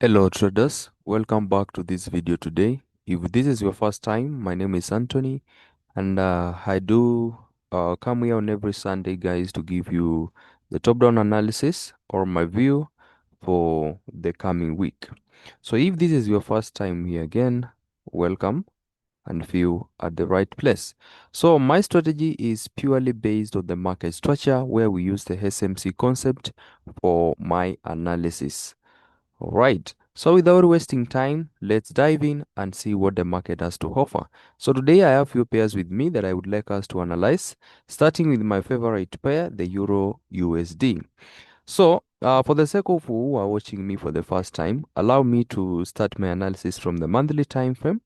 Hello traders, welcome back to this video today. If this is your first time, my name is Anthony and I do come here on every Sunday guys to give you the top-down analysis or my view for the coming week. So if this is your first time here again, welcome and feel at the right place. So my strategy is purely based on the market structure where we use the SMC concept for my analysis. All right. So without wasting time, let's dive in and see what the market has to offer. So today I have few pairs with me that I would like us to analyze, starting with my favorite pair, the Euro USD. So for the sake of who are watching me for the first time, allow me to start my analysis from the monthly time frame,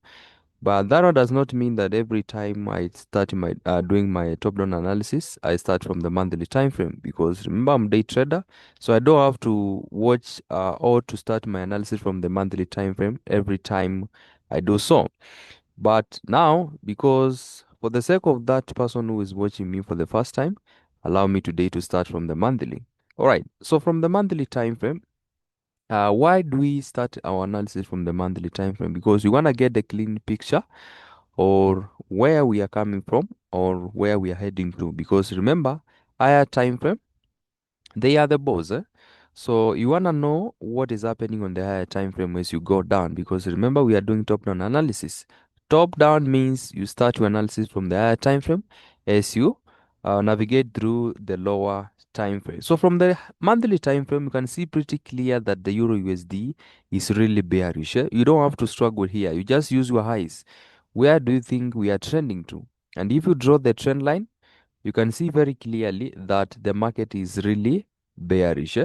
but that one does not mean that every time I start my doing my top-down analysis, I start from the monthly time frame because remember I'm day trader, so I don't have to watch or to start my analysis from the monthly time frame every time I do so. But now, because for the sake of that person who is watching me for the first time, allow me today to start from the monthly. All right. So from the monthly time frame, why do we start our analysis from the monthly time frame? Because we want to get the clean picture or where we are coming from or where we are heading to. Because remember, higher time frame, they are the boss. So you want to know what is happening on the higher time frame as you go down. Because remember, we are doing top-down analysis. Top-down means you start your analysis from the higher time frame as you navigate through the lower time frame. So from the monthly time frame, you can see pretty clear that the Euro USD is really bearish. You don't have to struggle here. You just use your eyes. Where do you think we are trending to? And if you draw the trend line, you can see very clearly that the market is really bearish.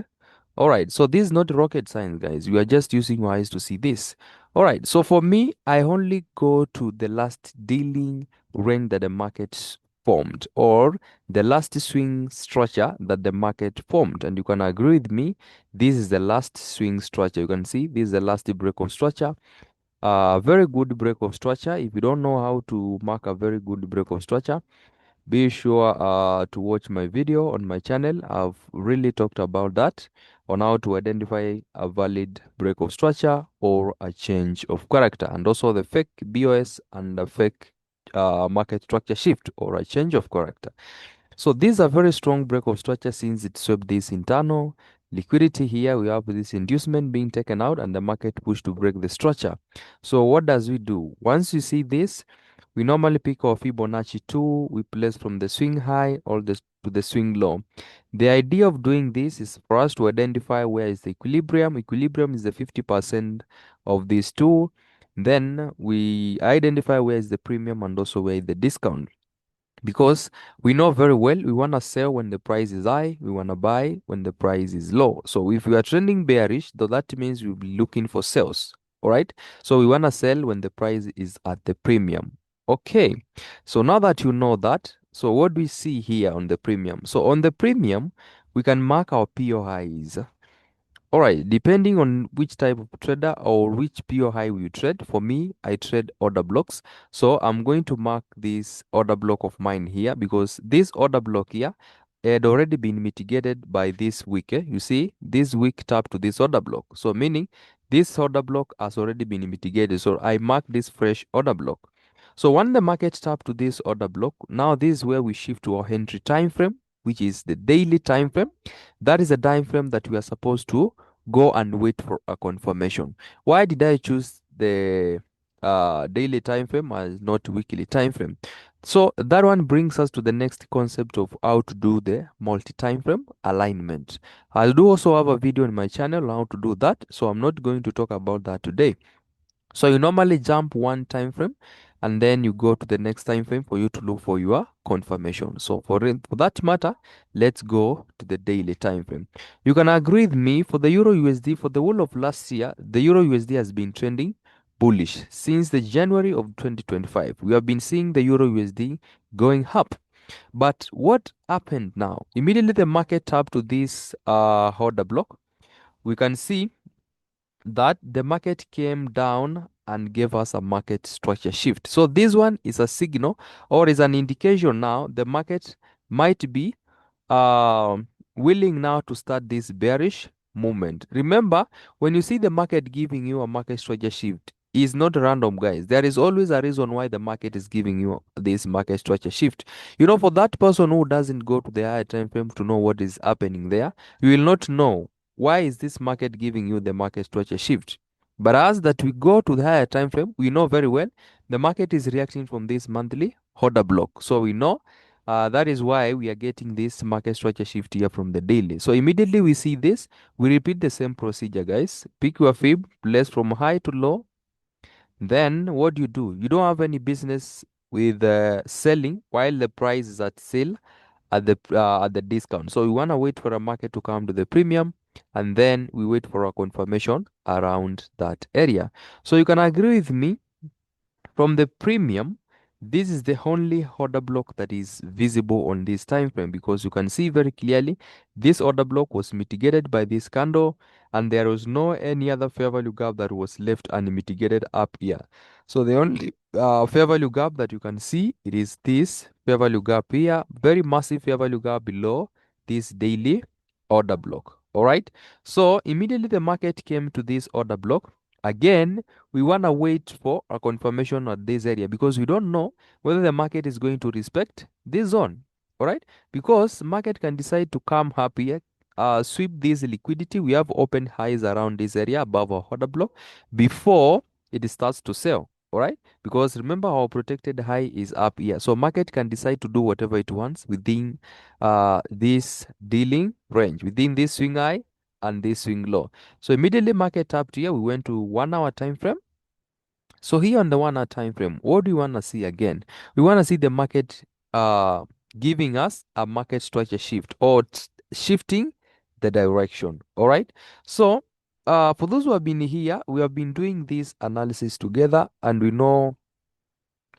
All right, so this is not rocket science, guys. You are just using your eyes to see this. All right, so for me, I only go to the last dealing range that the market formed or the last swing structure that the market formed. And you can agree with me, this is the last swing structure. You can see this is the last break of structure. Very good break of structure. If you don't know how to mark a very good break of structure, be sure to watch my video on my channel. I've really talked about that on how to identify a valid break of structure or a change of character, and also the fake BOS and the fake market structure shift or a change of character. So these are very strong break of structure since it swept this internal liquidity here. We have this inducement being taken out and the market push to break the structure. So what does we do? Once you see this, we normally pick our Fibonacci 2, we place from the swing high or to the swing low. The idea of doing this is for us to identify where is the equilibrium. Equilibrium is the 50% of these two. Then we identify where is the premium and also where is the discount, because we know very well we want to sell when the price is high, we want to buy when the price is low. So if we are trending bearish, though, that means we'll be looking for sales. All right, so we want to sell when the price is at the premium. Okay, so now that you know that, so what do we see here on the premium? So on the premium, we can mark our POIs. All right, depending on which type of trader or which POI you trade. For me, I trade order blocks. So I'm going to mark this order block of mine here because this order block here had already been mitigated by this wick. You see, this wick tapped to this order block. So meaning this order block has already been mitigated. So I mark this fresh order block. So when the market tapped to this order block, now this is where we shift to our entry time frame, which is the daily time frame. That is a time frame that we are supposed to go and wait for a confirmation. Why did I choose the daily time frame as not weekly time frame? So that one brings us to the next concept of how to do the multi-time frame alignment. I'll do also have a video on my channel on how to do that, so I'm not going to talk about that today. So you normally jump one time frame and then you go to the next time frame for you to look for your confirmation. So for that matter, let's go to the daily time frame. You can agree with me, for the Euro USD for the whole of last year, the Euro USD has been trending bullish since the January of 2025. We have been seeing the Euro USD going up. But what happened now? Immediately the market tapped to this order block. We can see that the market came down and gave us a market structure shift. So this one is a signal or is an indication now the market might be willing now to start this bearish movement. Remember, when you see the market giving you a market structure shift, is not random, guys. There is always a reason why the market is giving you this market structure shift. For that person who doesn't go to the higher time frame to know what is happening there, you will not know why is this market giving you the market structure shift. But as that we go to the higher time frame, we know very well the market is reacting from this monthly order block. So we know that is why we are getting this market structure shift here from the daily. So immediately we see this, we repeat the same procedure, guys. Pick your fib, place from high to low. Then what do? You don't have any business with selling while the price is at sale at the discount. So we want to wait for a market to come to the premium, and then we wait for a confirmation around that area. So you can agree with me, from the premium, this is the only order block that is visible on this time frame, because you can see very clearly this order block was mitigated by this candle, and there was no any other fair value gap that was left unmitigated up here. So the only fair value gap that you can see, it is this fair value gap here, very massive fair value gap below this daily order block. All right. So immediately the market came to this order block. Again, we want to wait for a confirmation at this area, because we don't know whether the market is going to respect this zone. All right, because market can decide to come up here, sweep this liquidity. We have open highs around this area above our order block before it starts to sell. All right, because remember our protected high is up here, so market can decide to do whatever it wants within this dealing range, within this swing high and this swing low. So immediately market tapped here, we went to 1 hour time frame. So here on the 1 hour time frame, what do you want to see again? We want to see the market giving us a market structure shift, or shifting the direction. All right. So for those who have been here, we have been doing this analysis together, and we know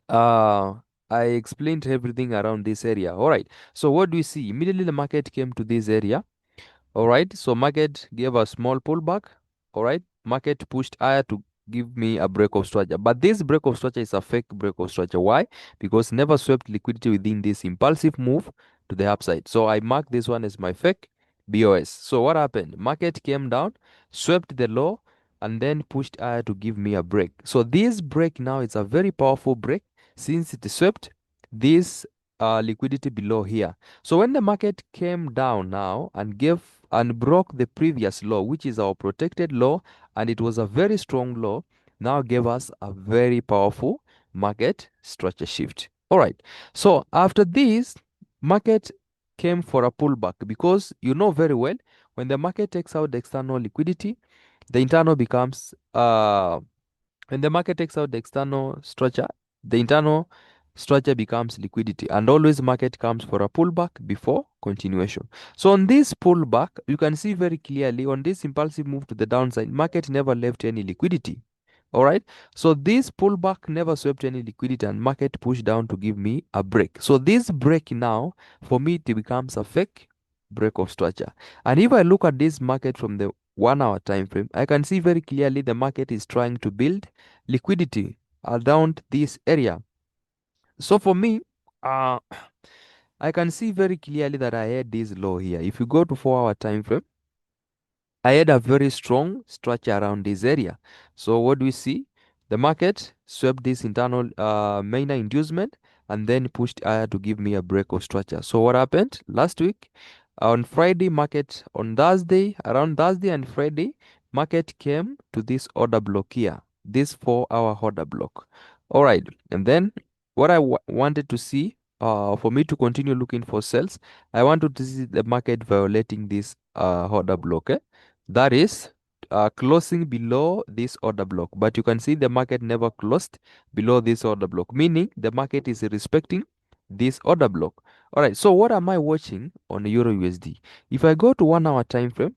uh I explained everything around this area. All right. So what do we see? Immediately the market came to this area. All right, so market gave a small pullback. All right, market pushed higher to give me a break of structure, but this break of structure is a fake break of structure. Why? Because never swept liquidity within this impulsive move to the upside. So I mark this one as my fake BOS. So what happened? Market came down, swept the low, and then pushed higher to give me a break. So this break now is a very powerful break, since it swept this liquidity below here. So when the market came down now and gave and broke the previous low, which is our protected low, and it was a very strong low, now gave us a very powerful market structure shift. All right. So after this, market came for a pullback, because you know very well when the market takes out the external liquidity, the internal becomes when the market takes out the external structure, the internal structure becomes liquidity, and always market comes for a pullback before continuation. So on this pullback, you can see very clearly on this impulsive move to the downside, market never left any liquidity. All right. So this pullback never swept any liquidity, and market pushed down to give me a break. So this break now, for me, it becomes a fake break of structure. And if I look at this market from the 1 hour time frame, I can see very clearly the market is trying to build liquidity around this area. So for me, uh, I can see very clearly that I had this low here. If you go to 4 hour time frame, I had a very strong structure around this area. So what do we see? The market swept this internal minor inducement and then pushed higher to give me a break of structure. So what happened last week? On Friday, market on Thursday, around Thursday and Friday, market came to this order block here, this 4 hour order block. All right, and then what I wanted to see, for me to continue looking for sales, I wanted to see the market violating this order block. That is closing below this order block, but you can see the market never closed below this order block, meaning the market is respecting this order block. All right, so what am I watching on EURUSD? If I go to 1 hour time frame,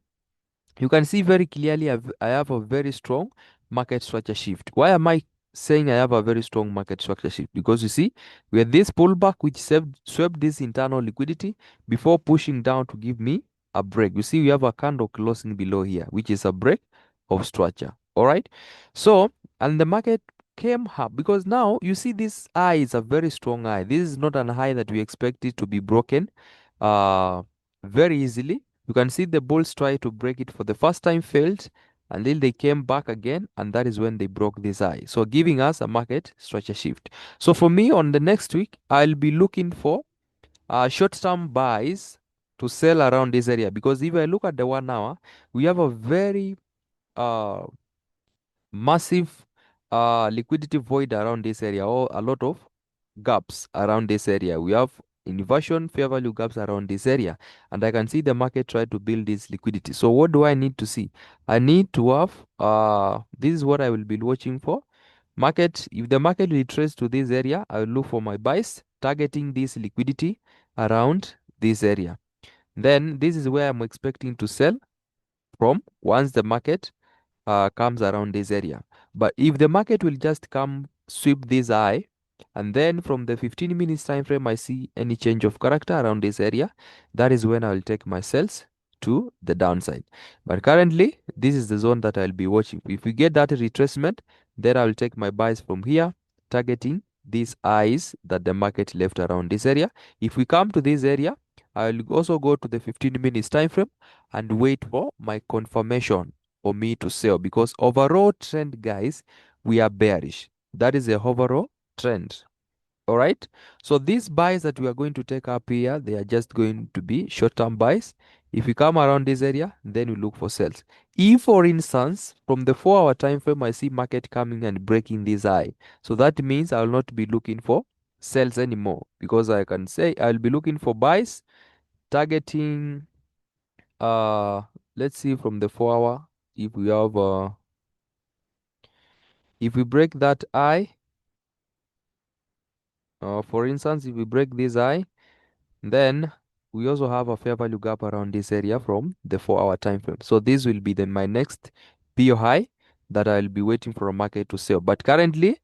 you can see very clearly I have a very strong market structure shift. Why am I saying I have a very strong market structure shift? Because you see, we had this pullback which swept this internal liquidity before pushing down to give me a break. You see, we have a candle closing below here, which is a break of structure. All right. So, and the market came up, because now you see this high is a very strong high. This is not an high that we expect it to be broken very easily, You can see the bulls try to break it for the first time, failed, until they came back again, and that is when they broke this high. So giving us a market structure shift. So for me on the next week, I'll be looking for short-term buys to sell around this area, because if I look at the 1 hour, we have a very uh, massive liquidity void around this area, or a lot of gaps around this area. We have inversion fair value gaps around this area, and I can see the market try to build this liquidity. So what do I need to see? I need to have this is what I will be watching for. Market, if the market retraces to this area, I will look for my buys targeting this liquidity around this area. Then this is where I'm expecting to sell from once the market comes around this area. But if the market will just come sweep this high, and then from the 15 minutes time frame I see any change of character around this area, that is when I will take my sales to the downside. But currently, this is the zone that I'll be watching. If we get that retracement, then I will take my buys from here, targeting these highs that the market left around this area. If we come to this area, I will also go to the 15 minutes time frame and wait for my confirmation for me to sell, because overall trend, guys, we are bearish. That is a overall trend. All right. So these buys that we are going to take up here, they are just going to be short-term buys. If we come around this area, then we look for sales. If, for instance, from the 4 hour time frame, I see market coming and breaking this high, so that means I will not be looking for sales anymore, because I can say I'll be looking for buys targeting uh let's see from the 4 hour, if we have if we break that eye, for instance, if we break this eye, then we also have a fair value gap around this area from the 4 hour time frame. So this will be then my next PO high that I'll be waiting for a market to sell. But currently,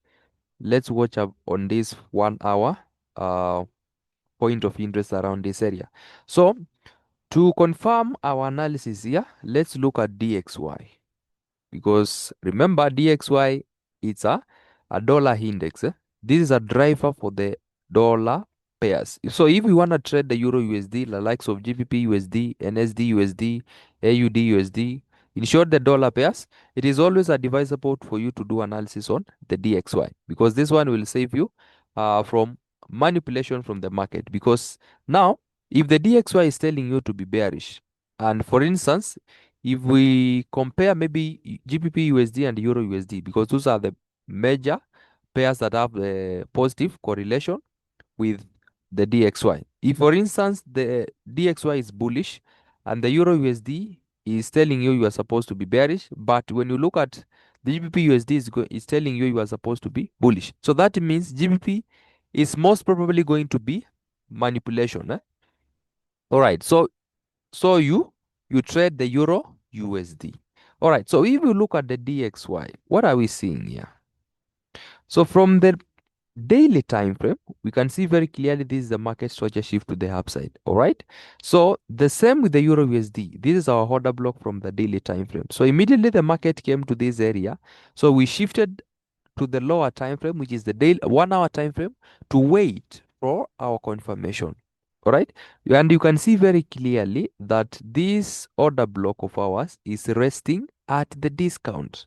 let's watch up on this 1 hour uh point of interest around this area. So to confirm our analysis here, let's look at DXY. Because remember, DXY, it's a dollar index. This is a driver for the dollar pairs. So if we want to trade the Euro USD, the likes of GBP USD, NSD USD, AUD USD, in short, the dollar pairs, it is always advisable for you to do analysis on the DXY, because this one will save you from manipulation from the market. Because now, if the DXY is telling you to be bearish, and for instance, if we compare maybe GBPUSD and Euro USD, because those are the major pairs that have a positive correlation with the DXY. If, for instance, the DXY is bullish and the Euro USD is telling you you are supposed to be bearish, but when you look at the GBP USD is telling you you are supposed to be bullish. So that means GBP is most probably going to be manipulation. All right. So you trade the Euro USD. All right. So if you look at the DXY, what are we seeing here? So from the daily time frame, we can see very clearly this is the market structure shift to the upside. All right. So the same with the Euro USD. This is our order block from the daily time frame. So immediately the market came to this area. So we shifted to the lower time frame, which is the daily 1 hour time frame, to wait for our confirmation. All right. And you can see very clearly that this order block of ours is resting at the discount.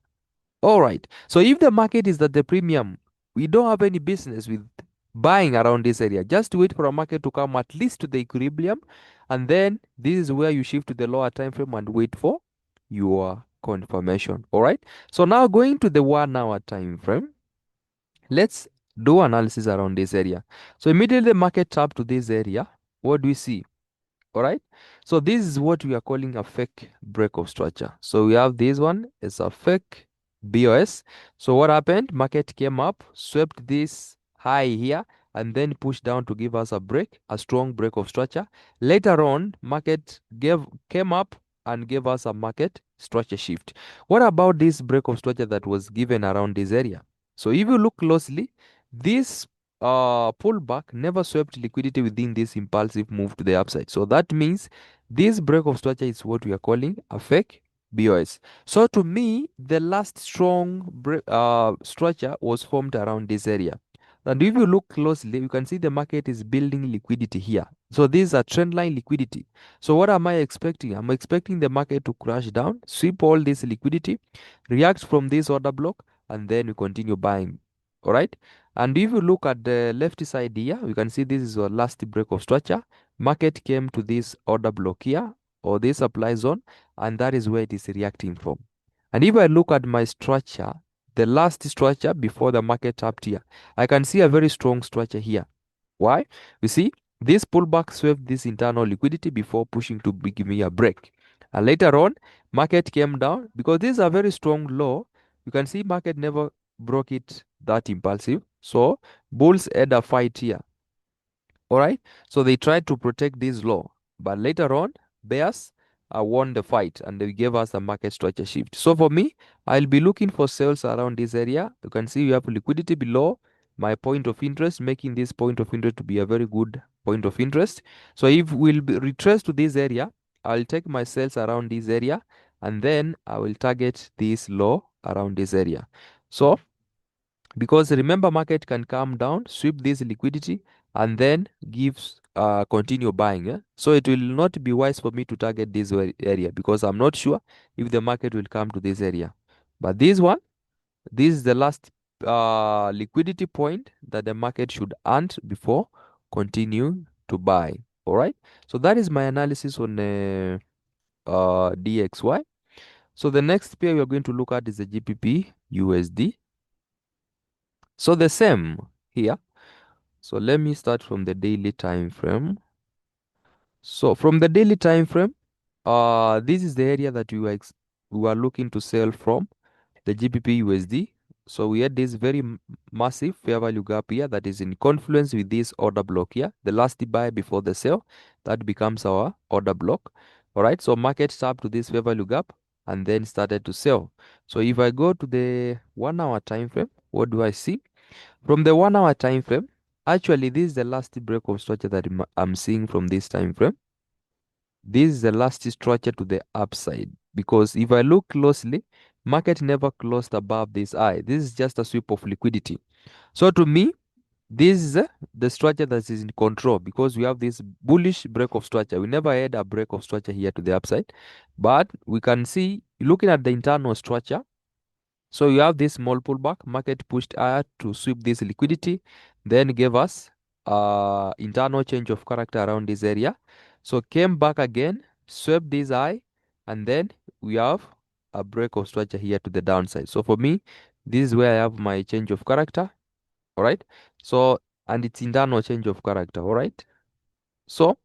All right. So if the market is at the premium, we don't have any business with buying around this area. Just wait for a market to come at least to the equilibrium, and then this is where you shift to the lower time frame and wait for your confirmation. All right. So now going to the 1 hour time frame, let's do analysis around this area. So immediately the market tap to this area, what do we see? All right. So this is what we are calling a fake break of structure. So we have this one is a fake BOS. So what happened? Market came up, swept this high here, and then pushed down to give us a break, a strong break of structure. Later on, market came up and gave us a market structure shift. What about this break of structure that was given around this area? So if you look closely, this pullback never swept liquidity within this impulsive move to the upside. So that means this break of structure is what we are calling a fake BOS. So to me, the last strong break, structure was formed around this area. And if you look closely, you can see the market is building liquidity here. So these are trend line liquidity. So what am I expecting? I'm expecting the market to crash down, sweep all this liquidity, react from this order block, and then we continue buying. All right. And if you look at the left side here, you can see this is our last break of structure. Market came to this order block here or this supply zone, and that is where it is reacting from. And if I look at my structure, the last structure before the market tapped here, I can see a very strong structure here. Why? You see, this pullback swept this internal liquidity before pushing to give me a break. And later on, market came down because this is a very strong low. You can see market never broke it that impulsive. So bulls had a fight here. All right. So they tried to protect this law, but later on, bears won the fight and they gave us a market structure shift. So for me, I'll be looking for sales around this area. You can see you have liquidity below my point of interest, making this point of interest to be a very good point of interest. So if we'll retrace to this area, I'll take my sales around this area and then I will target this low around this area. So because remember market can come down, sweep this liquidity, and then gives continue buying, so it will not be wise for me to target this area because I'm not sure if the market will come to this area. But this is the last liquidity point that the market should earn before continue to buy. All right, so that is my analysis on DXY. So the next pair we are going to look at is the GBP USD. So the same here. So let me start from the daily time frame. So from the daily time frame, this is the area that we were looking to sell from, the GBP USD. So we had this very massive fair value gap here that is in confluence with this order block here, the last buy before the sell. That becomes our order block. All right. So market tapped to this fair value gap and then started to sell. So if I go to the 1 hour time frame, what do I see? From the 1 hour time frame, actually this is the last break of structure that I'm seeing from this time frame. This is the last structure to the upside because if I look closely, market never closed above this high. This is just a sweep of liquidity. So to me, this is the structure that is in control because we have this bullish break of structure. We never had a break of structure here to the upside, but we can see looking at the internal structure. So you have this small pullback, market pushed higher to sweep this liquidity, then gave us internal change of character around this area. So came back again, swept this high, and then we have a break of structure here to the downside. So for me, this is where I have my change of character. All right. So and it's internal change of character. All right. So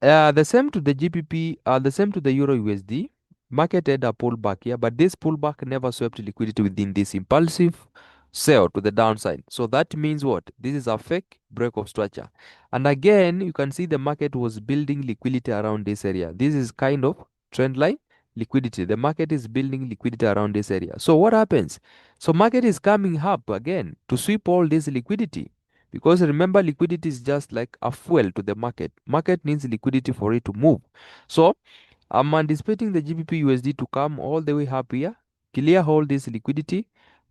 the same to the GBP, the same to the Euro USD. Market had a pullback here, but this pullback never swept liquidity within this impulsive sell to the downside. So that means what? This is a fake break of structure. And again, you can see the market was building liquidity around this area. This is kind of trend line liquidity. The market is building liquidity around this area. So what happens? So market is coming up again to sweep all this liquidity. Because remember, liquidity is just like a fuel to the market. Market needs liquidity for it to move. So I'm anticipating the GBP USD to come all the way up here, clear all this liquidity,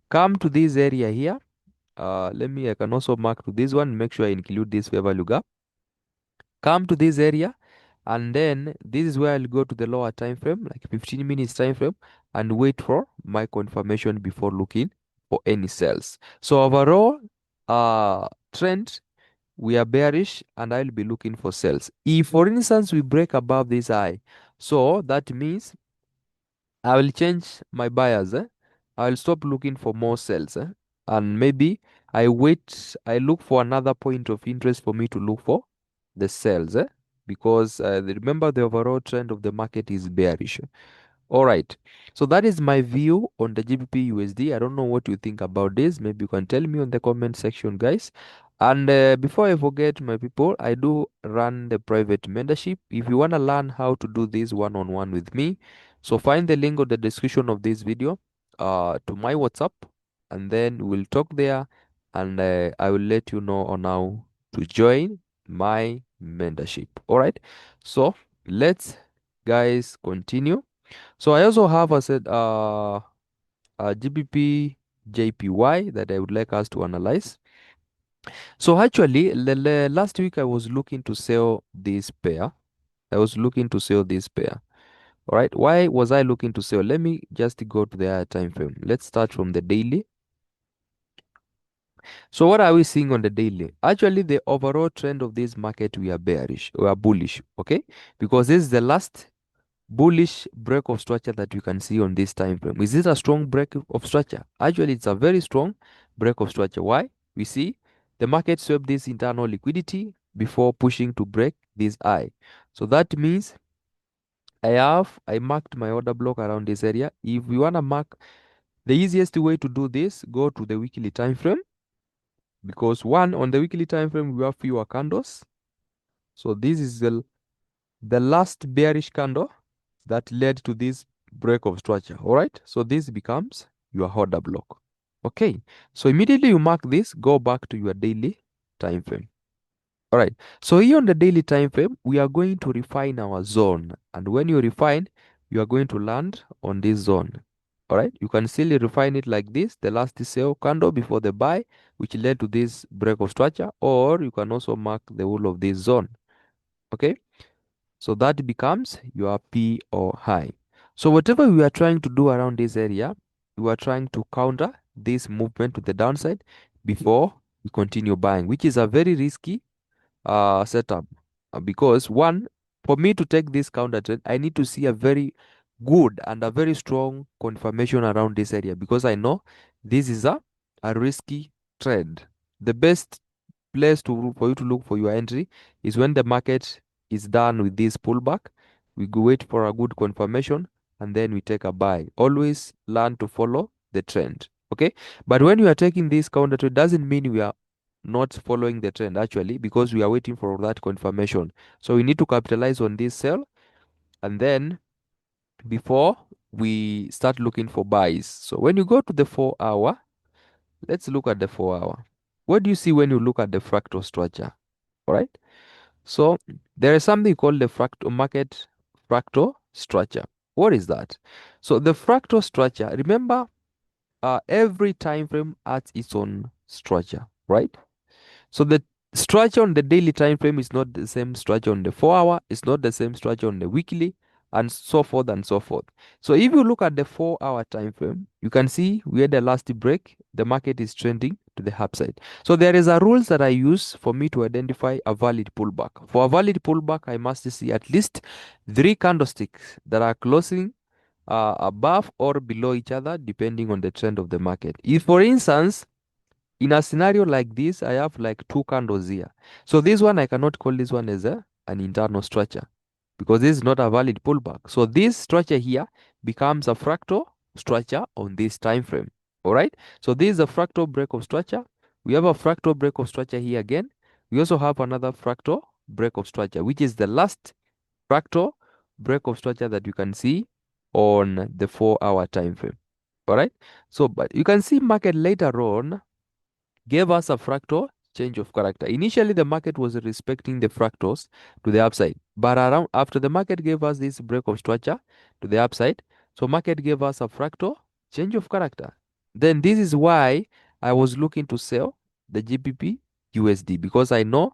come to this area here. I can also mark to this one, make sure I include this fair value gap. Come to this area, and then this is where I'll go to the lower time frame, like 15 minutes time frame, and wait for my confirmation before looking for any sales. So overall, trend, we are bearish and I'll be looking for sales. If for instance we break above this high, so that means I will change my buyers. I will stop looking for more sales. And maybe I look for another point of interest for me to look for the sales. Because remember the overall trend of the market is bearish. All right. So that is my view on the GBP USD. I don't know what you think about this. Maybe you can tell me on the comment section, guys. And before I forget, my people, I do run the private mentorship. If you want to learn how to do this one-on-one with me, so find the link on the description of this video to my WhatsApp, and then we'll talk there, and I will let you know on how to join my mentorship. All right. So let's guys continue. So I also have a GBP JPY that I would like us to analyze. So actually, last week I was looking to sell this pair. I was looking to sell this pair. All right. Why was I looking to sell? Let me just go to the higher time frame. Let's start from the daily. So what are we seeing on the daily? Actually, the overall trend of this market, we are bearish, we are bullish, okay? Because this is the last bullish break of structure that you can see on this time frame. Is it a strong break of structure? Actually, it's a very strong break of structure. Why? We see the market swept this internal liquidity before pushing to break this high. So that means I marked my order block around this area. If we want to mark, the easiest way to do this, go to the weekly time frame, because one, on the weekly time frame we have fewer candles. So this is the last bearish candle that led to this break of structure. All right, so this becomes your order block. Okay, so immediately you mark this, go back to your daily time frame. All right, so here on the daily time frame we are going to refine our zone, and when you refine, you are going to land on this zone. All right, you can still refine it like this, the last sell candle before the buy, which led to this break of structure, or you can also mark the whole of this zone. Okay, so that becomes your P or high. So whatever we are trying to do around this area, we are trying to counter this movement to the downside before we continue buying, which is a very risky setup. Because one, for me to take this counter trend, I need to see a very good and a very strong confirmation around this area, because I know this is a risky trend. The best place for you to look for your entry is when the market is done with this pullback. We go wait for a good confirmation and then we take a buy. Always learn to follow the trend. Okay, but when you are taking this counter trade, doesn't mean we are not following the trend actually, because we are waiting for that confirmation. So we need to capitalize on this sell, and then before we start looking for buys. So when you go to the 4 hour, let's look at the 4 hour. What do you see when you look at the fractal structure? All right, so there is something called the fractal market fractal structure. What is that? So the fractal structure, remember, every time frame has its own structure, right? So the structure on the daily time frame is not the same structure on the 4 hour, it's not the same structure on the weekly, and so forth and so forth. So if you look at the 4 hour time frame, you can see we had the last break, the market is trending to the upside. So there is a rules that I use for me to identify a valid pullback. For a valid pullback, I must see at least 3 candlesticks that are closing above or below each other, depending on the trend of the market. If, for instance, in a scenario like this, I have like 2 candles here. So this one, I cannot call this one as an internal structure, because this is not a valid pullback. So this structure here becomes a fractal structure on this time frame. All right. So this is a fractal break of structure. We have a fractal break of structure here again. We also have another fractal break of structure, which is the last fractal break of structure that you can see on the 4 hour time frame. All right. So, but you can see market later on gave us a fractal change of character. Initially, the market was respecting the fractals to the upside, but around after the market gave us this break of structure to the upside, so market gave us a fractal change of character. Then this is why I was looking to sell the GBP USD, because I know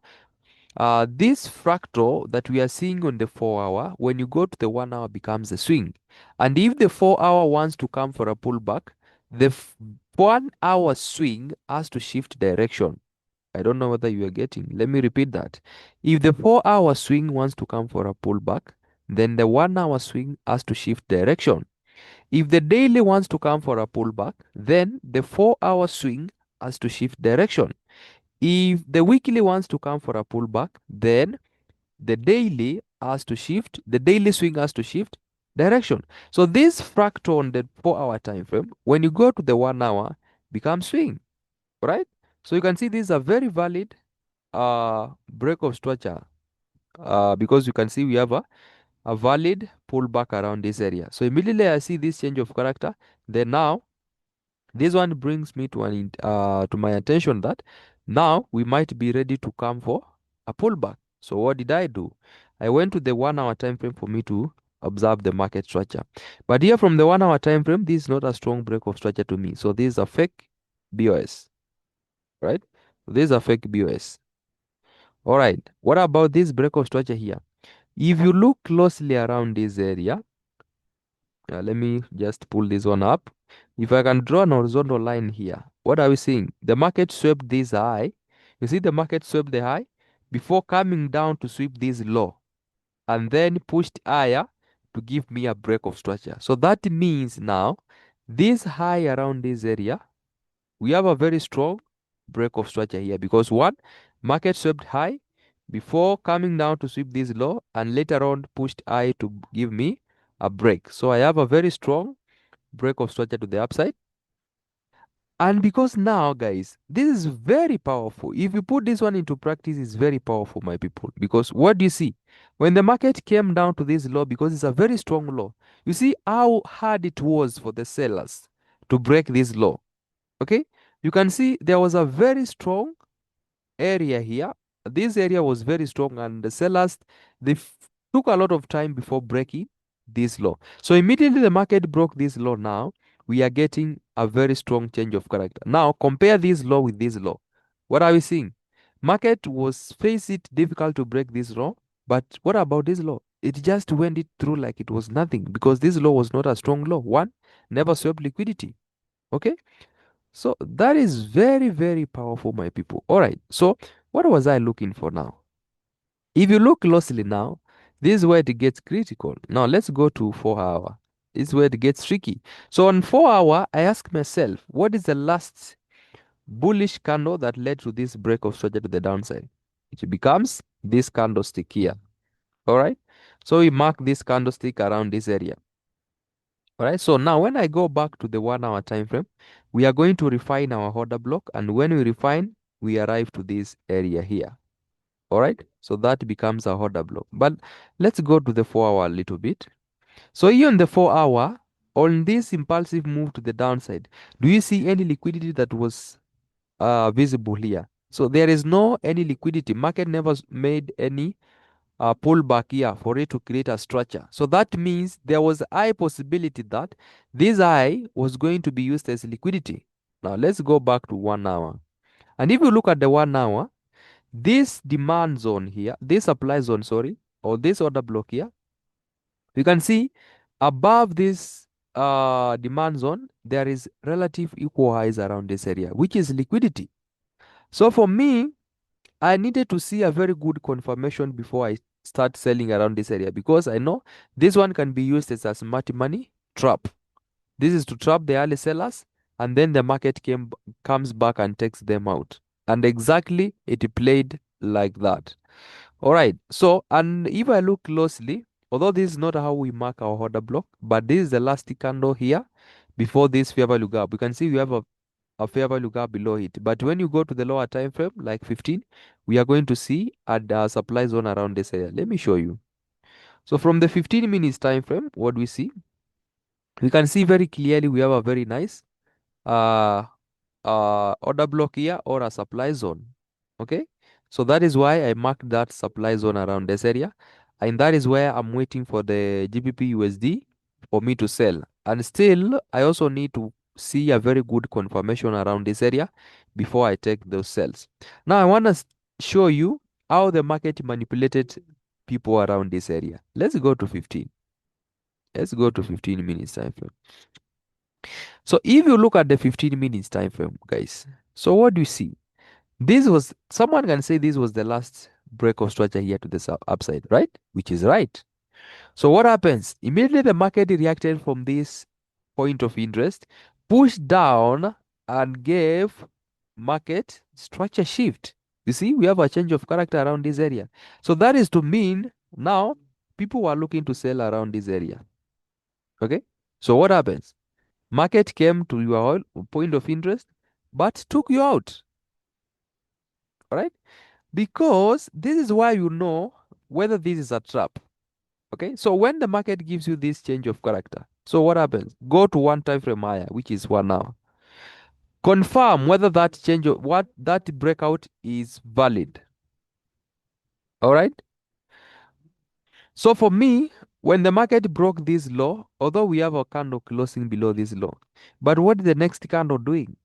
this fractal that we are seeing on the 4 hour, when you go to the 1 hour, becomes a swing. And if the 4 hour wants to come for a pullback, the 1 hour swing has to shift direction. I don't know whether you are getting. Let me repeat that. If the 4 hour swing wants to come for a pullback, then the 1 hour swing has to shift direction. If the daily wants to come for a pullback, then the 4 hour swing has to shift direction. If the weekly wants to come for a pullback, then the daily swing has to shift direction. So this fractal on the 4 hour time frame, when you go to the 1 hour, becomes swing, right? So you can see this is a very valid break of structure, because you can see we have a valid pullback around this area. So immediately I see this change of character, then now this one brings me to my attention that now we might be ready to come for a pullback. So what did I do? I went to the 1 hour time frame for me to observe the market structure. But here from the 1 hour time frame, this is not a strong break of structure to me. So this is a fake BOS, right? This is a fake BOS. All right. What about this breakout structure here? If you look closely around this area, let me just pull this one up. If I can draw an horizontal line here, what are we seeing? The market swept this high. You see the market swept the high before coming down to sweep this low and then pushed higher to give me a break of structure. So that means now this high around this area, we have a very strong break of structure here because one, market swept high before coming down to sweep this low and later on pushed high to give me a break. So I have a very strong break of structure to the upside. And because now, guys, this is very powerful. If you put this one into practice, it's very powerful, my people. Because what do you see? When the market came down to this low, because it's a very strong low, you see how hard it was for the sellers to break this low. Okay? You can see there was a very strong area here. This area was very strong, and the sellers took a lot of time before breaking this low. So immediately the market broke this low. Now we are getting a very strong change of character. Now compare this low with this low. What are we seeing? Market was face it difficult to break this low, but what about this low? It just went it through like it was nothing because this low was not a strong low. One, never swept liquidity. Okay, so that is very, very powerful, my people. All right. So what was I looking for now? If you look closely now, this is where it gets critical. Now let's go to 4 hour. This is where it gets tricky. So on 4 hour, I ask myself, what is the last bullish candle that led to this break of structure to the downside? It becomes this candlestick here. All right. So we mark this candlestick around this area. All right, so now when I go back to the 1 hour time frame, we are going to refine our order block, and when we refine, we arrive to this area here. All right, so that becomes our order block. But let's go to the 4 hour a little bit. So here on the 4 hour, on this impulsive move to the downside, do you see any liquidity that was visible here? So there is no any liquidity. Market never made any pull back here for it to create a structure. So that means there was a high possibility that this I was going to be used as liquidity. Now let's go back to 1 hour. And if you look at the 1 hour, this demand zone here, this supply zone, sorry, or this order block here, you can see above this demand zone, there is relative equal highs around this area, which is liquidity. So for me, I needed to see a very good confirmation before I start selling around this area because I know this one can be used as a smart money trap. This is to trap the early sellers, and then the market comes back and takes them out. And exactly it played like that. All right. So, and if I look closely, although this is not how we mark our order block, but this is the last candle here before this fair value gap. We can see we have a fair value gap below it. But when you go to the lower time frame, like 15, we are going to see a supply zone around this area. Let me show you. So from the 15 minutes time frame, what we see, we can see very clearly we have a very nice uh, order block here or a supply zone. Okay, so that is why I marked that supply zone around this area, and that is where I'm waiting for the GBPUSD for me to sell. And still, I also need to see a very good confirmation around this area before I take those sales. Now I want to show you how the market manipulated people around this area. Let's go to 15. Let's go to 15 minutes time frame. So if you look at the 15 minutes time frame, guys, so what do you see? This was, someone can say this was the last break of structure here to the upside, right? Which is right. So what happens? Immediately the market reacted from this point of interest, pushed down and gave market structure shift. You see, we have a change of character around this area. So that is to mean now people are looking to sell around this area. Okay? So what happens? Market came to your point of interest, but took you out. All right? Because this is why you know whether this is a trap. Okay, so when the market gives you this change of character, so what happens? Go to one time frame higher, which is 1 hour. Confirm whether that change of what that breakout is valid. All right. So for me, when the market broke this low, although we have a candle closing below this low, but what is the next candle doing?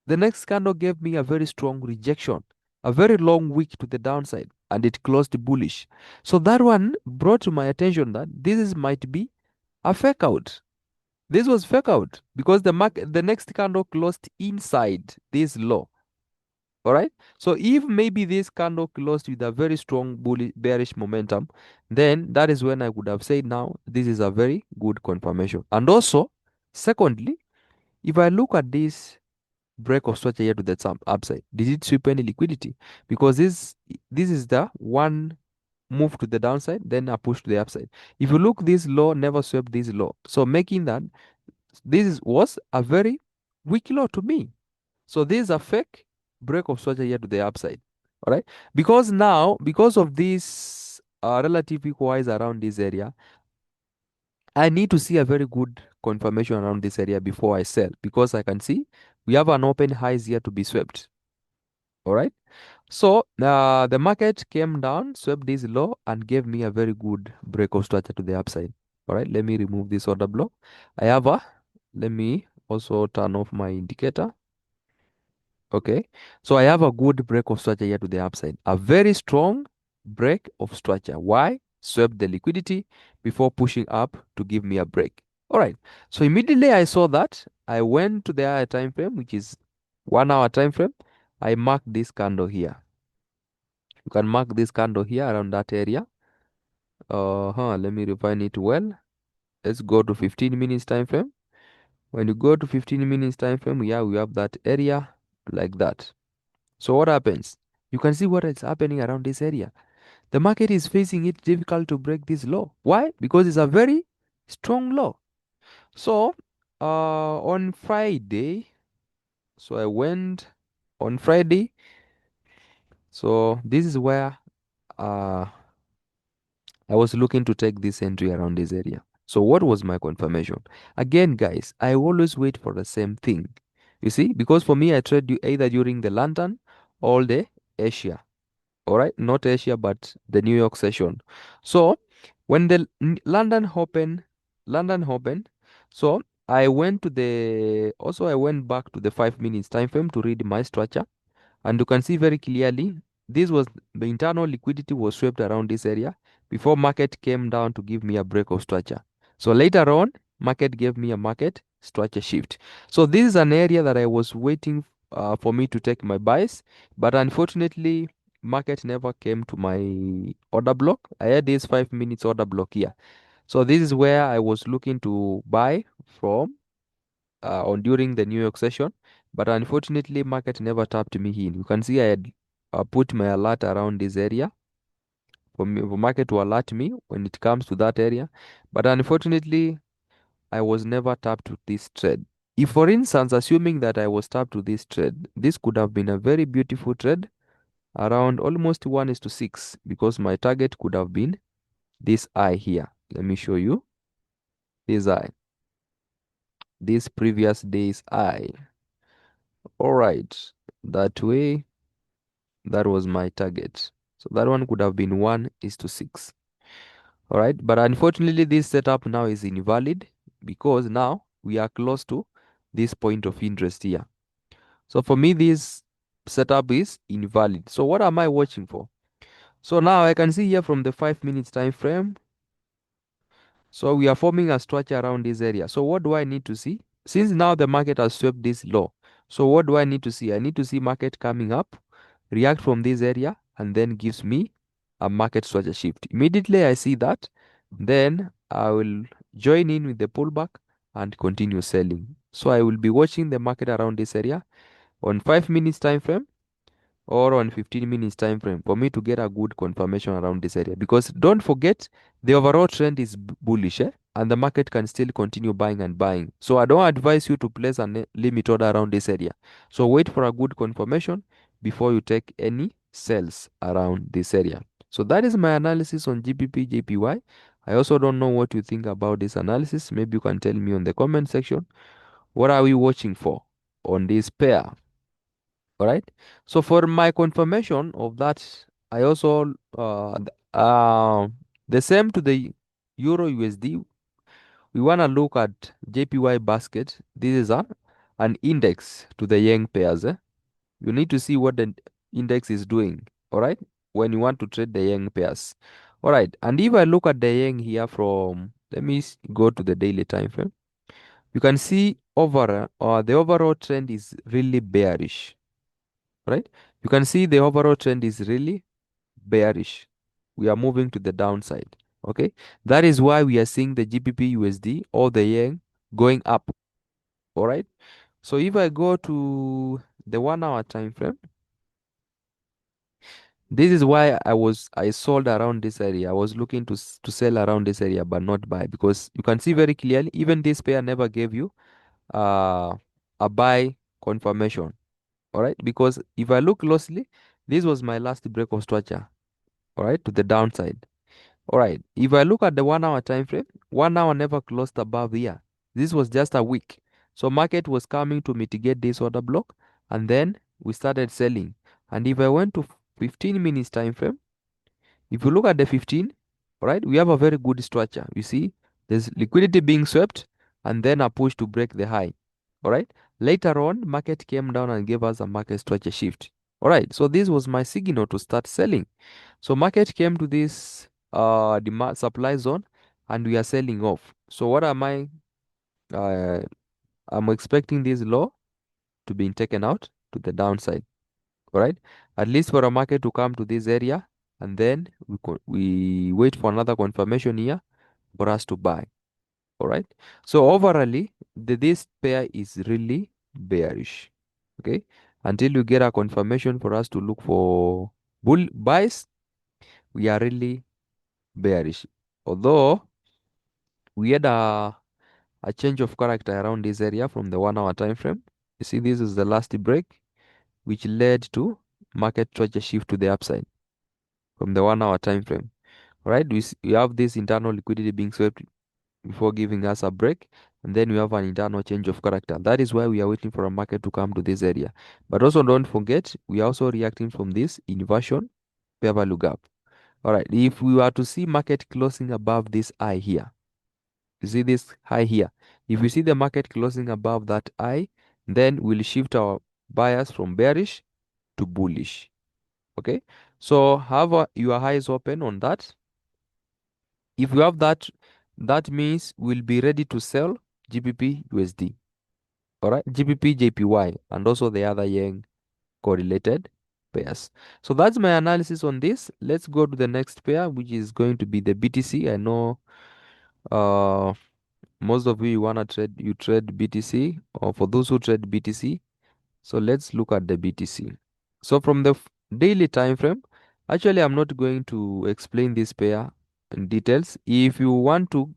The next candle gave me a very strong rejection, a very long wick to the downside, and it closed bullish. So that one brought to my attention that might be a fake out. This was fake out because the next candle closed inside this low. All right. So if maybe this candle closed with a very strong bullish bearish momentum, then that is when I would have said now this is a very good confirmation. And also, secondly, if I look at this break of structure here to the upside, did it sweep any liquidity? Because this is the one move to the downside, then a push to the upside. If you look, this low never swept this low, so making that was a very weak low to me. So this is a fake break of structure here to the upside. All right. Because now, because of this relative equalize around this area, I need to see a very good confirmation around this area before I sell. Because I can see we have an open highs here to be swept. All right. So the market came down, swept this low, and gave me a very good break of structure to the upside. All right. Let me remove this order block. I have a. Let me also turn off my indicator. Okay, so I have a good break of structure here to the upside. A very strong break of structure. Why? Swept the liquidity before pushing up to give me a break. All right, so immediately I saw that, I went to the higher time frame, which is 1 hour time frame. I marked this candle here. You can mark this candle here around that area. Let me refine it well. Let's go to 15 minutes time frame. When you go to 15 minutes time frame, yeah, we have that area like that. So what happens? You can see what is happening around this area. The market is facing it difficult to break this low. Why? Because it's a very strong low. So on Friday, so I went on Friday. So this is where uh, I was looking to take this entry around this area. So what was my confirmation? Again, guys, I always wait for the same thing. You see, because for me, I trade you either during the London or the Asia. All right, not Asia, but the New York session. So when the London opened, so I went to the also I went back to the 5 minutes time frame to read my structure, and you can see very clearly this was the internal liquidity was swept around this area before market came down to give me a break of structure. So later on, market gave me a market structure shift. So this is an area that I was waiting for me to take my buys, but unfortunately market never came to my order block. I had this 5 minutes order block here. So this is where I was looking to buy from on during the New York session, but unfortunately market never tapped me in. You can see I had put my alert around this area for market to alert me when it comes to that area, but unfortunately I was never tapped to this trade. If for instance, assuming that I was tapped to this trade, this could have been a very beautiful trade around almost 1 is to 6, because my target could have been this eye here. Let me show you this eye, this previous day's eye. All right, that way, that was my target. So that one could have been 1 is to 6. All right, but unfortunately this setup now is invalid because now we are close to this point of interest here. So for me this setup is invalid. So what am I watching for? So now I can see here from the 5 minutes time frame. So we are forming a structure around this area. So what do I need to see? Since now the market has swept this low, so what do I need to see? I need to see market coming up, react from this area, and then gives me a market structure shift. Immediately I see that, then I will join in with the pullback and continue selling. So I will be watching the market around this area on 5 minutes time frame or on 15 minutes time frame for me to get a good confirmation around this area, because don't forget the overall trend is bullish, and the market can still continue buying and buying. So I don't advise you to place a limit order around this area. So wait for a good confirmation before you take any sells around this area. So that is my analysis on GBPJPY. I also don't know what you think about this analysis. Maybe you can tell me on the comment section. What are we watching for on this pair? All right. So for my confirmation of that, I also the same to the Euro USD. We want to look at JPY basket. This is an index to the yen pairs. You need to see what the index is doing, all right, when you want to trade the yen pairs. All right, and if I look at the yen here from, let me go to the daily time frame, you can see the overall trend is really bearish, right? You can see the overall trend is really bearish. We are moving to the downside. Okay, that is why we are seeing the GBPUSD or the yen going up. All right, so if I go to the 1 hour time frame, this is why I sold around this area. I was looking to sell around this area but not buy, because you can see very clearly even this pair never gave you uh, a buy confirmation. All right, because if I look closely, this was my last break of structure, all right, to the downside. All right, if I look at the 1 hour time frame, 1 hour never closed above here. This was just a week. So market was coming to mitigate this order block, and then we started selling. And if I went to 15 minutes time frame, if you look at the 15, all right, we have a very good structure. You see, there's liquidity being swept and then a push to break the high. All right. Later on, market came down and gave us a market structure shift. All right. So this was my signal to start selling. So market came to this demand supply zone and we are selling off. So what am I? Uh, I'm expecting this low to be taken out to the downside. All right, at least for a market to come to this area, and then we wait for another confirmation here for us to buy. All right, so overall this pair is really bearish. Okay, until you get a confirmation for us to look for bull buys, we are really bearish. Although we had a change of character around this area from the 1 hour time frame. You see, this is the last break which led to market structure shift to the upside from the 1 hour time frame. Right, we have this internal liquidity being swept before giving us a break, and then we have an internal change of character. That is why we are waiting for a market to come to this area. But also don't forget, we are also reacting from this inversion fair value gap. All right, if we were to see market closing above this high here, you see this high here, if we see the market closing above that high, then we'll shift our bias from bearish to bullish. Okay, so have your eyes open on that. If you have that, that means we'll be ready to sell GBP USD, all right, GBP JPY, and also the other yen correlated pairs. So that's my analysis on this. Let's go to the next pair, which is going to be the BTC. I know uh most of you wanna trade BTC, or for those who trade BTC. So let's look at the BTC. So from the daily time frame, actually I'm not going to explain this pair in details. If you want to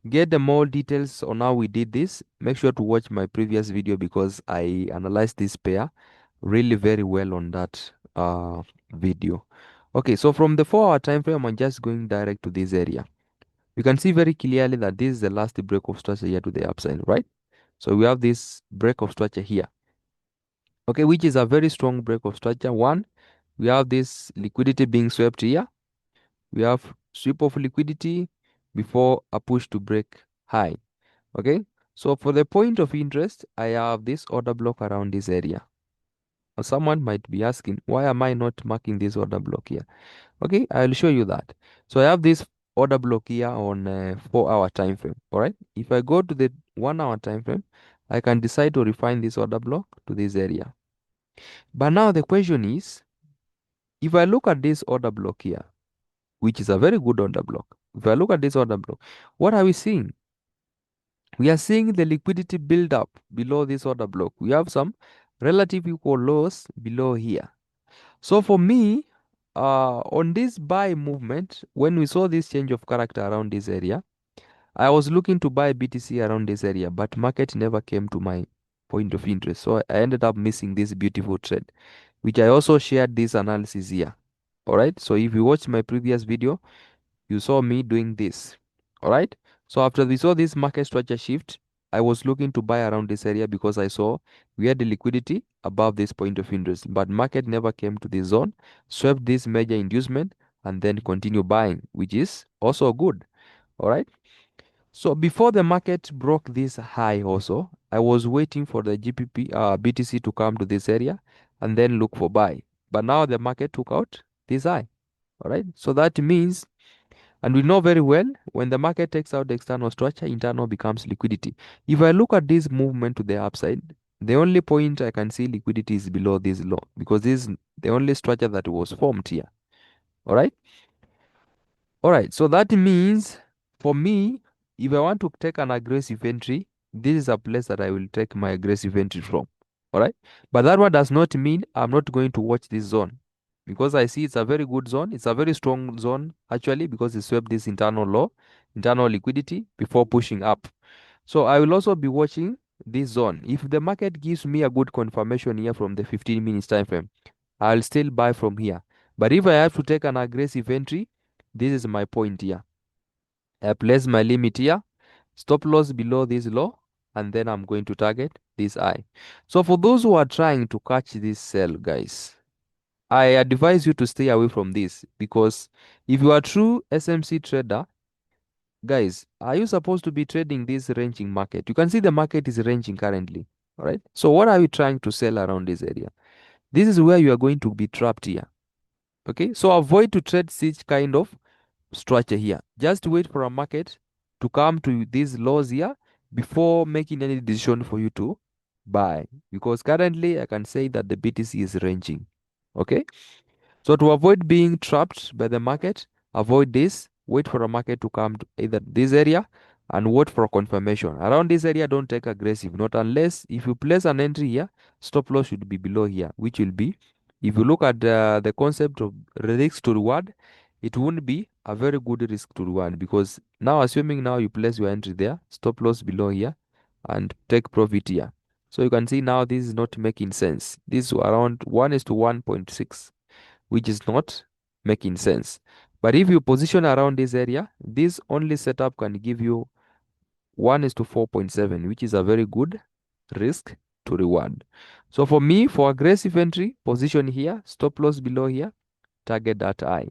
get the more details on how we did this, make sure to watch my previous video, because I analyzed this pair really very well on that video. Okay, so from the 4 hour time frame, I'm just going direct to this area. You can see very clearly that this is the last break of structure here to the upside, right? So we have this break of structure here, okay, which is a very strong break of structure. One, we have this liquidity being swept here. We have sweep of liquidity before a push to break high. Okay, so for the point of interest, I have this order block around this area. Now someone might be asking, why am I not marking this order block here? Okay, I'll show you that. So I have this order block here on 4 hour time frame. All right, if I go to the 1 hour time frame, I can decide to refine this order block to this area. But now the question is, if I look at this order block here, which is a very good order block, if I look at this order block, what are we seeing? We are seeing the liquidity build up below this order block. We have some relative equal lows below here. So for me, on this buy movement, when we saw this change of character around this area, I was looking to buy BTC around this area, but market never came to my point of interest. So I ended up missing this beautiful trade, which I also shared this analysis here. All right. So if you watched my previous video, you saw me doing this. All right, so after we saw this market structure shift, I was looking to buy around this area because I saw we had the liquidity above this point of interest, but market never came to this zone, swept this major inducement, and then continue buying, which is also good. All right, so before the market broke this high also, I was waiting for the BTC to come to this area and then look for buy. But now the market took out this high. All right. So that means, and we know very well, when the market takes out the external structure, internal becomes liquidity. If I look at this movement to the upside, the only point I can see liquidity is below this low, because this is the only structure that was formed here. All right. All right. So that means for me, if I want to take an aggressive entry, this is a place that I will take my aggressive entry from. All right. But that one does not mean I'm not going to watch this zone, because I see it's a very good zone. It's a very strong zone actually, because it swept this internal low, internal liquidity before pushing up. So I will also be watching this zone. If the market gives me a good confirmation here from the 15 minutes time frame, I'll still buy from here. But if I have to take an aggressive entry, this is my point here. I place my limit here, stop loss below this low, and then I'm going to target this high. So for those who are trying to catch this sell, guys, I advise you to stay away from this, because if you are a true SMC trader, guys, are you supposed to be trading this ranging market? You can see the market is ranging currently. All right. So what are you trying to sell around this area? This is where you are going to be trapped here. Okay. So avoid to trade such kind of structure here. Just wait for a market to come to these lows here before making any decision for you to buy. Because currently I can say that the BTC is ranging. Okay. So to avoid being trapped by the market, avoid this. Wait for a market to come to either this area and wait for confirmation. Around this area, don't take aggressive. Not unless if you place an entry here, stop loss should be below here, which will be, if you look at the concept of risk to reward, it won't be a very good risk to reward, because now assuming now you place your entry there, stop loss below here, and take profit here. So you can see now this is not making sense. This is around 1 is to 1.6, which is not making sense. But if you position around this area, this only setup can give you 1 is to 4.7, which is a very good risk to reward. So for me, for aggressive entry, position here, stop loss below here, target that high.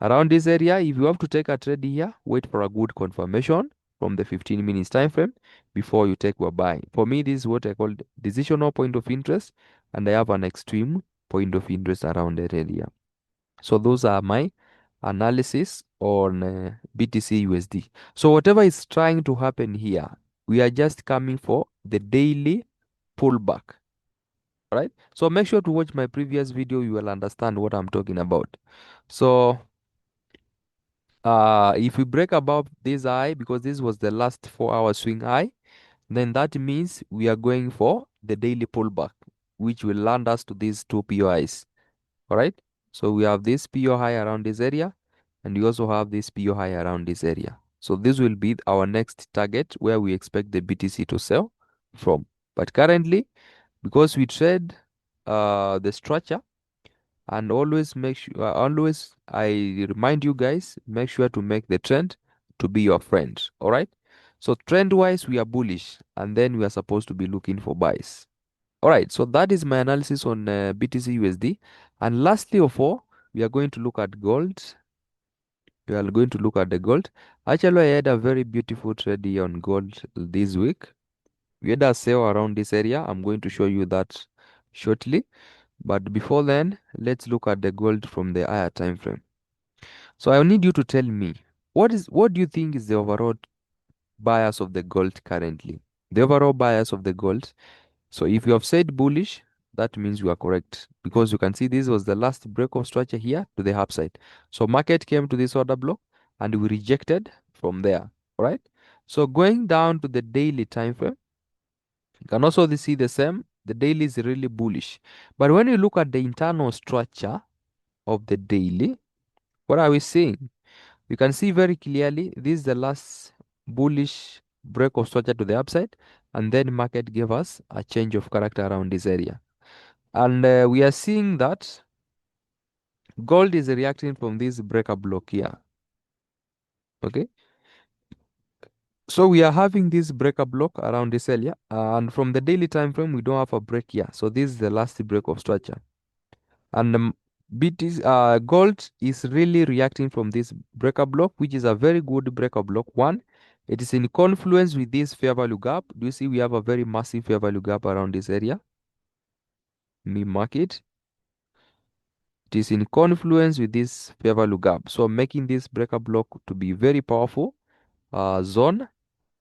Around this area, if you have to take a trade here, wait for a good confirmation from the 15 minutes time frame before you take your buy. For me, this is what I call decisional point of interest, and I have an extreme point of interest around that area. So those are my analysis on BTC USD. So whatever is trying to happen here, we are just coming for the daily pullback. Right? So make sure to watch my previous video, you will understand what I'm talking about. So if we break above this high, because this was the last 4 hour swing high, then that means we are going for the daily pullback, which will land us to these two POIs. All right. So we have this PO high around this area, and we also have this PO high around this area. So this will be our next target where we expect the BTC to sell from. But currently, because we trade the structure, and always make sure, always I remind you guys, make sure to make the trend to be your friend. All right. So trend wise, we are bullish, and then we are supposed to be looking for buys. All right, so that is my analysis on BTC USD. And lastly of all, we are going to look at gold. We are going to look at the gold. Actually, I had a very beautiful trade here on gold this week. We had a sale around this area. I'm going to show you that shortly. But before then, let's look at the gold from the higher time frame. So I need you to tell me, what do you think is the overall bias of the gold currently? The overall bias of the gold. So if you have said bullish, that means you are correct, because you can see this was the last break of structure here to the upside. So market came to this order block and we rejected from there. All right. So going down to the daily time frame, you can also see the same. The daily is really bullish. But when you look at the internal structure of the daily, what are we seeing? You can see very clearly this is the last bullish break of structure to the upside, and then market gave us a change of character around this area. And we are seeing that gold is reacting from this breaker block here. Okay. So we are having this breaker block around this area. And from the daily time frame, we don't have a break here. So this is the last break of structure. And gold is really reacting from this breaker block, which is a very good breaker block. One, It is in confluence with this fair value gap. Do you see we have a very massive fair value gap around this area? Me market. It is in confluence with this fair value gap. So making this breaker block to be very powerful zone.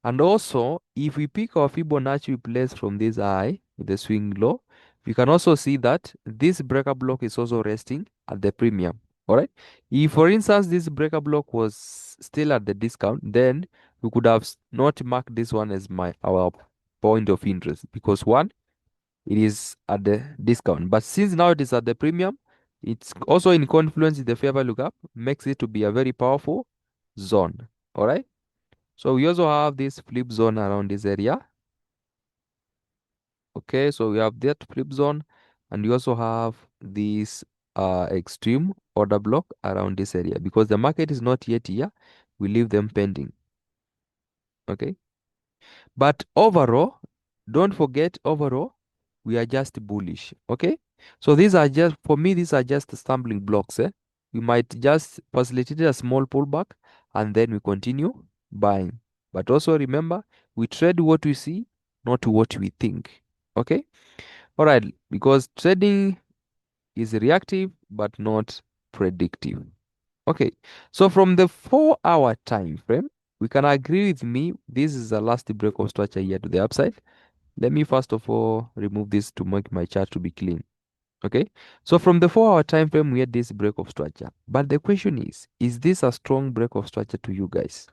And also, if we pick our Fibonacci we place from this high with the swing low, we can also see that this breaker block is also resting at the premium. All right. If, for instance, this breaker block was still at the discount, then we could have not marked this one as our point of interest because one, it is at the discount. But since now it is at the premium, it's also in confluence with the fair value gap, makes it to be a very powerful zone. All right. So we also have this flip zone around this area. Okay, so we have that flip zone, and we also have this extreme order block around this area because the market is not yet here. We leave them pending. Okay, but overall, don't forget overall, we are just bullish. Okay, so these are just for me. These are just stumbling blocks. We might just facilitate a small pullback, and then we continue buying. But also remember, we trade what we see, not what we think. Okay. All right. Because trading is reactive but not predictive. Okay. So from the 4 hour time frame, we can agree with me. This is the last break of structure here to the upside. Let me first of all remove this to make my chart to be clean. Okay. So from the 4 hour time frame, we had this break of structure. But the question is this a strong break of structure to you guys?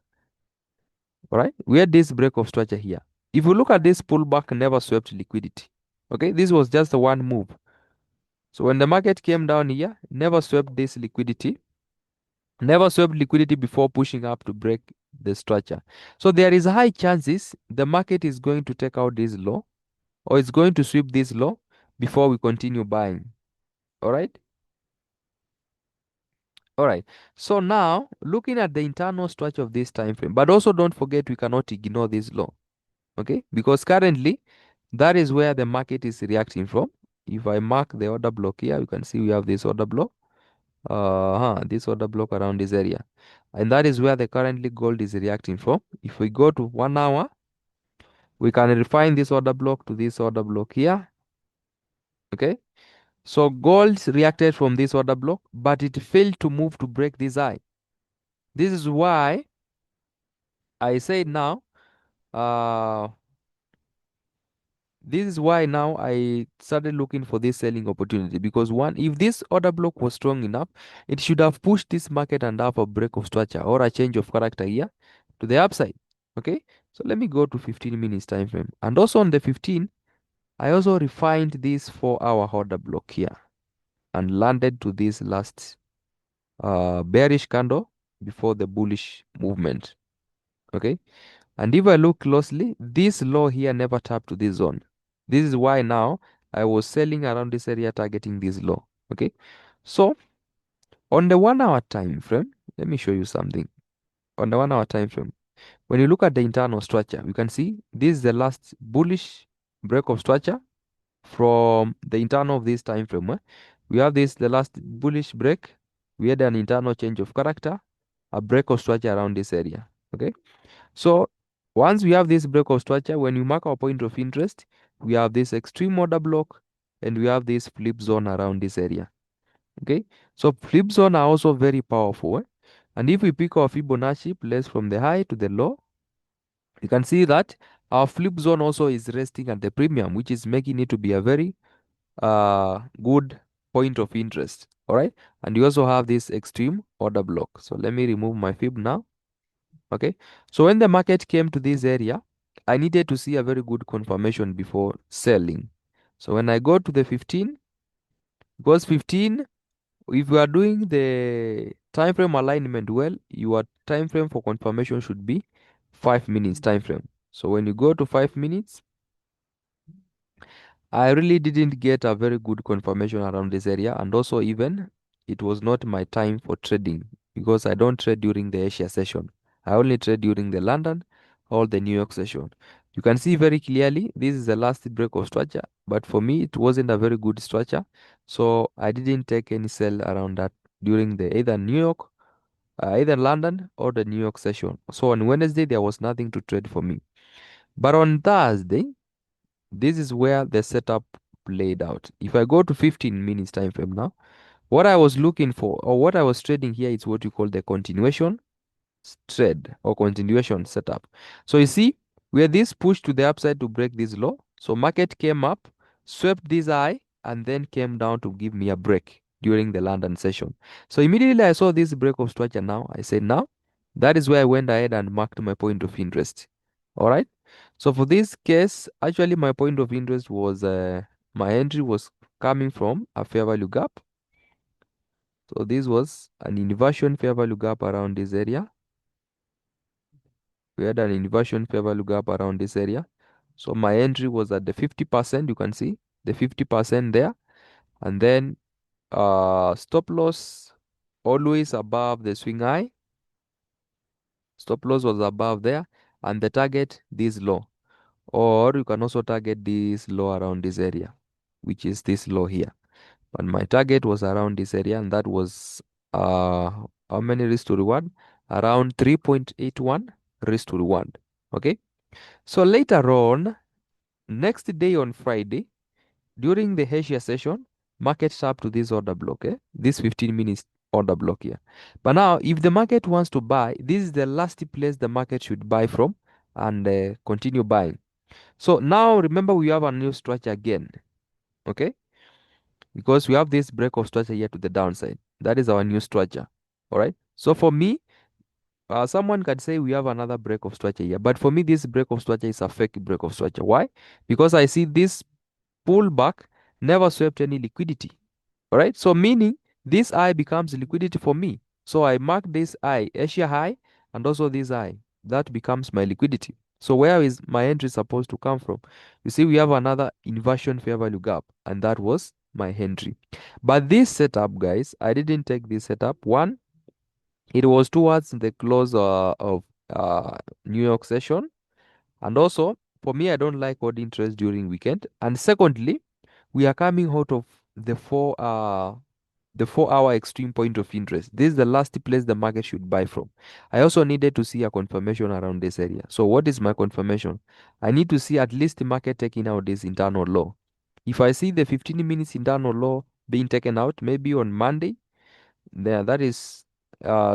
All right. We had this break of structure here. If you look at this pullback, never swept liquidity. Okay. This was just one move. So when the market came down here, never swept this liquidity, never swept liquidity before pushing up to break the structure. So there is high chances the market is going to take out this low or it's going to sweep this low before we continue buying. All right. All right. So now looking at the internal structure of this time frame, but also don't forget we cannot ignore this low. Okay, because currently that is where the market is reacting from. If I mark the order block here, you can see we have this order block. This order block around this area, and that is where the currently gold is reacting from. If we go to 1 hour, we can refine this order block to this order block here. Okay, so gold reacted from this order block, but it failed to move to break this high. This is why I say now uh this is why now I started looking for this selling opportunity because one, if this order block was strong enough, it should have pushed this market and have a break of structure or a change of character here to the upside. Okay, so let me go to 15 minutes time frame, and also on the 15, I also refined this 4 hour order block here and landed to this last bearish candle before the bullish movement. Okay, and if I look closely, this low here never tapped to this zone. This is why now I was selling around this area targeting this low. Okay. So on the 1 hour time frame, let me show you something. On the 1 hour time frame, when you look at the internal structure, you can see this is the last bullish break of structure from the internal of this time frame. We have this the last bullish break. We had an internal change of character, a break of structure around this area. Okay. So once we have this break of structure, when we mark our point of interest, we have this extreme order block and we have this flip zone around this area. Okay, so flip zone are also very powerful. And if we pick our Fibonacci place from the high to the low, you can see that our flip zone also is resting at the premium, which is making it to be a very good point of interest. All right, and you also have this extreme order block. So let me remove my fib now. Okay, so when the market came to this area, I needed to see a very good confirmation before selling. So when I go to the 15, because 15, if you are doing the time frame alignment well, your time frame for confirmation should be 5 minutes time frame. So when you go to 5 minutes, I really didn't get a very good confirmation around this area, and also even it was not my time for trading because I don't trade during the Asia session. I only trade during the London or the New York session. You can see very clearly this is the last break of structure, but for me it wasn't a very good structure, so I didn't take any sell around that during the either New York either London or the New York session. So on Wednesday, there was nothing to trade for me. But on Thursday, this is where the setup played out. If I go to 15 minutes time frame now, what I was looking for or what I was trading here is what you call the continuation trade or continuation setup. So you see, where this pushed to the upside to break this low. So market came up, swept this high, and then came down to give me a break during the London session. So immediately I saw this break of structure now. I said now, that is where I went ahead and marked my point of interest. All right. So for this case, actually my point of interest was my entry was coming from a fair value gap. So this was an inversion fair value gap around this area. We had an inversion fair value gap around this area. So my entry was at the 50%. You can see the 50% there. And then stop loss always above the swing high. Stop loss was above there. And the target this low. Or you can also target this low around this area, which is this low here. But my target was around this area, and that was uh how many risk to reward? Around 3.81 risk to reward. Okay. So later on, next day on Friday, during the Asia session, market sharp to this order block, this 15 minutes order block here. But now, if the market wants to buy, this is the last place the market should buy from and continue buying. So now, remember, we have a new structure again, okay? Because we have this break of structure here to the downside. That is our new structure, all right? So for me, someone can say we have another break of structure here, but for me, this break of structure is a fake break of structure. Why? Because I see this pullback never swept any liquidity. All right. So meaning this high becomes liquidity for me. So I mark this high, Asia high, and also this high. That becomes my liquidity. So where is my entry supposed to come from? You see, we have another inversion fair value gap, and that was my entry. But this setup, guys, I didn't take this setup. One, it was towards the close of New York session, and also for me, I don't like odd interest during weekend. And secondly, we are coming out of the 4 hour extreme point of interest. This is the last place the market should buy from. I also needed to see a confirmation around this area. So what is my confirmation? I need to see at least the market taking out this internal low. If I see the 15 minutes internal low being taken out, maybe on Monday, there that is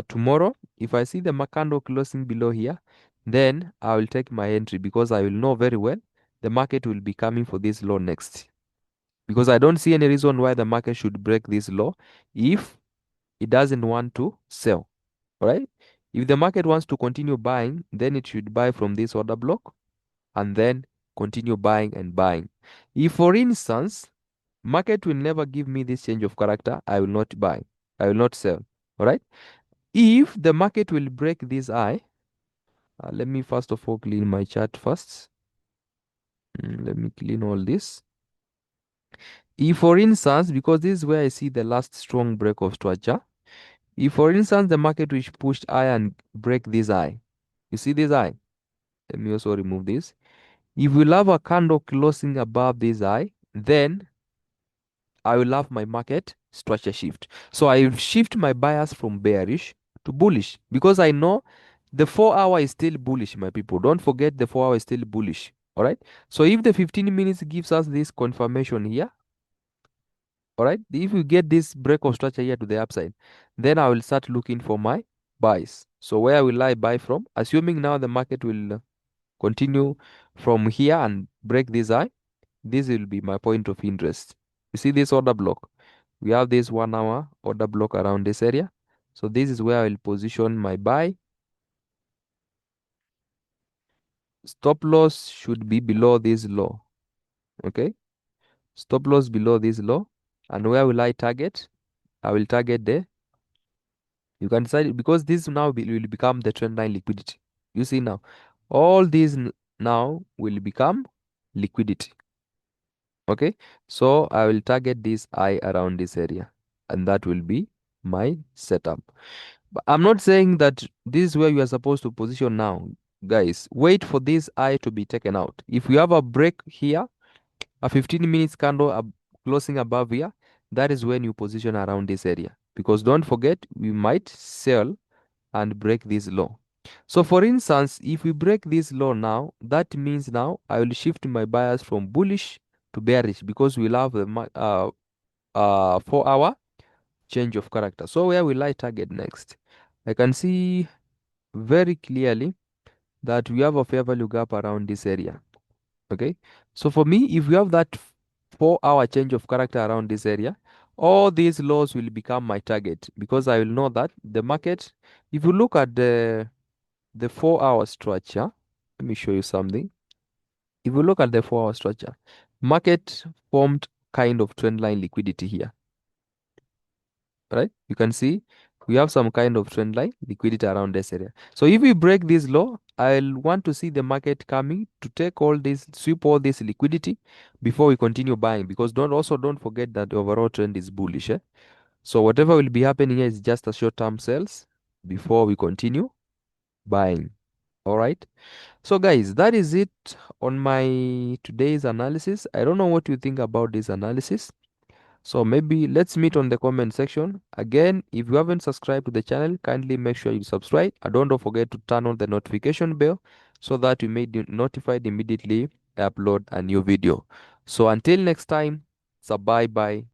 tomorrow. If I see the candle closing below here, then I will take my entry because I will know very well the market will be coming for this low next, because I don't see any reason why the market should break this low if it doesn't want to sell. All right. If the market wants to continue buying, then it should buy from this order block and then continue buying and buying. If, for instance, market will never give me this change of character, I will not buy. I will not sell. All right. If the market will break this high, let me first of all clean my chart first. Let me clean all this. If, for instance, because this is where I see the last strong break of structure, if, for instance, the market which pushed high and break this high, you see this high? Let me also remove this. If we have a candle closing above this high, then I will have my market structure shift. So I will shift my bias from bearish to bullish because I know the 4 hour is still bullish, my people. Don't forget the 4 hour is still bullish. All right. So if the 15 minutes gives us this confirmation here, all right, if we get this break of structure here to the upside, then I will start looking for my buys. So where will I buy from? Assuming now the market will continue from here and break this high, this will be my point of interest. You see this order block? We have this 1 hour order block around this area. So this is where I will position my buy. Stop loss should be below this low. Okay. Stop loss below this low. And where will I target? I will target the, you can decide, because this now will become the trend line liquidity. You see now, all these now will become liquidity. Okay, so I will target this eye around this area, and that will be my setup. But I'm not saying that this is where you are supposed to position now, guys. Wait for this eye to be taken out. If we have a break here, a 15 minutes candle closing above here, that is when you position around this area. Because don't forget, we might sell and break this low. So for instance, if we break this low now, that means now I will shift my bias from bullish to bearish because we'll have the 4 hour change of character. So where will I target next? I can see very clearly that we have a fair value gap around this area. Okay, so for me, if we have that 4 hour change of character around this area, all these lows will become my target because I will know that the market, if you look at the 4 hour structure, let me show you something. If you look at the 4 hour structure, market formed kind of trend line liquidity here, right? You can see we have some kind of trend line liquidity around this area. So if we break this low, I'll want to see the market coming to take all this, sweep all this liquidity before we continue buying, because don't forget that the overall trend is bullish. So whatever will be happening here is just a short-term sales before we continue buying. All right. So guys, that is it on my today's analysis. I don't know what you think about this analysis. So maybe let's meet on the comment section. Again, if you haven't subscribed to the channel, kindly make sure you subscribe. And don't forget to turn on the notification bell so that you may be notified immediately I upload a new video. So until next time, it's a bye bye.